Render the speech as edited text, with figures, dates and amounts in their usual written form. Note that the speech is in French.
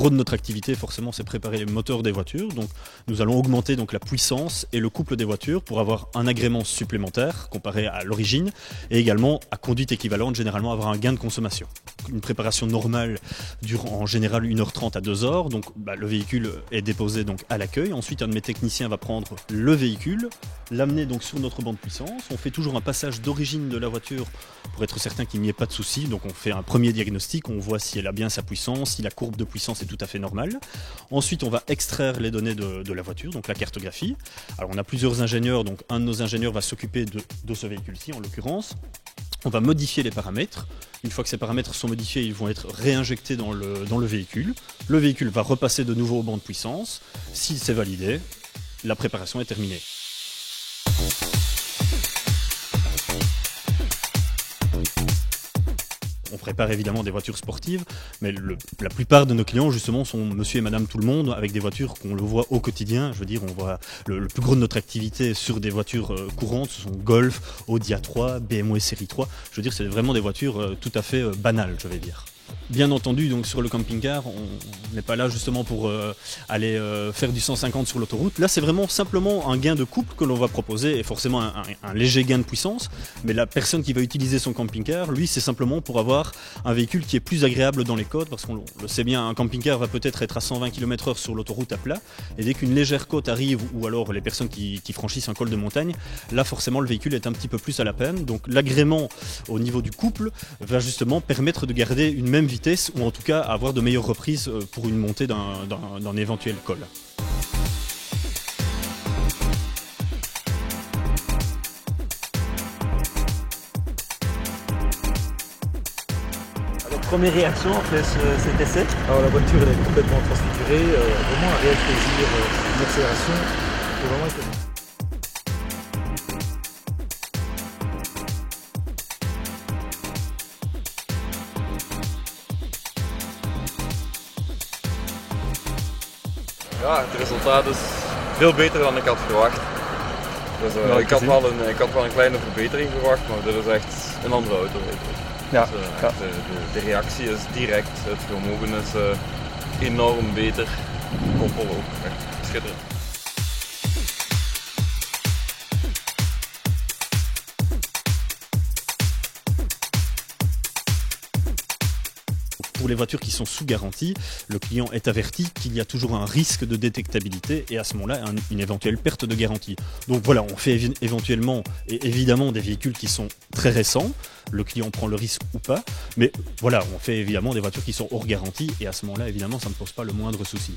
gros de notre activité, forcément, c'est préparer les moteurs des voitures. Donc, nous allons augmenter donc, la puissance et le couple des voitures pour avoir un agrément supplémentaire comparé à l'origine et également à conduite équivalente, généralement avoir un gain de consommation. Une préparation normale dure en général 1h30 à 2h. Donc, le véhicule est déposé donc, à l'accueil. Ensuite, un de mes techniciens va prendre le véhicule, l'amener donc, sur notre banc de puissance. On fait toujours un passage d'origine de la voiture pour être certain qu'il n'y ait pas de souci. Donc, on fait un premier diagnostic, on voit si elle a bien sa puissance, si la courbe de puissance est tout à fait normale. Ensuite, on va extraire les données de la voiture, donc la cartographie. Alors, on a plusieurs ingénieurs, donc un de nos ingénieurs va s'occuper de ce véhicule-ci, en l'occurrence. On va modifier les paramètres. Une fois que ces paramètres sont modifiés, ils vont être réinjectés dans le véhicule. Le véhicule va repasser de nouveau au banc de puissance. Si c'est validé, la préparation est terminée. On prépare évidemment des voitures sportives, mais la plupart de nos clients justement sont monsieur et madame tout le monde avec des voitures qu'on le voit au quotidien. Je veux dire, on voit le plus gros de notre activité sur des voitures courantes, ce sont Golf, Audi A3, BMW série 3. Je veux dire, c'est vraiment des voitures tout à fait banales, je vais dire. Bien entendu, donc sur le camping-car, on n'est pas là justement pour aller faire du 150 sur l'autoroute. Là, c'est vraiment simplement un gain de couple que l'on va proposer et forcément un léger gain de puissance. Mais la personne qui va utiliser son camping-car, lui, c'est simplement pour avoir un véhicule qui est plus agréable dans les côtes. Parce qu'on le sait bien, un camping-car va peut-être être à 120 km/h sur l'autoroute à plat. Et dès qu'une légère côte arrive, ou alors les personnes qui franchissent un col de montagne, là, forcément, le véhicule est un petit peu plus à la peine. Donc l'agrément au niveau du couple va justement permettre de garder une même vitesse ou en tout cas avoir de meilleures reprises pour une montée d'un éventuel col. Alors, première réaction après cet essai? Alors la voiture elle est complètement transfigurée, vraiment un réel plaisir, une accélération, c'est vraiment étonnant. Ja, het resultaat is veel beter dan ik had verwacht. Dus, ik had wel een kleine verbetering verwacht, maar dit is echt een andere auto. Ja, Dus, de reactie is direct, het vermogen is enorm beter. Koppel ook, echt schitterend. Pour les voitures qui sont sous garantie, le client est averti qu'il y a toujours un risque de détectabilité et à ce moment-là, une éventuelle perte de garantie. Donc voilà, on fait éventuellement et évidemment des véhicules qui sont très récents, le client prend le risque ou pas, mais voilà, on fait évidemment des voitures qui sont hors garantie et à ce moment-là, évidemment, ça ne pose pas le moindre souci.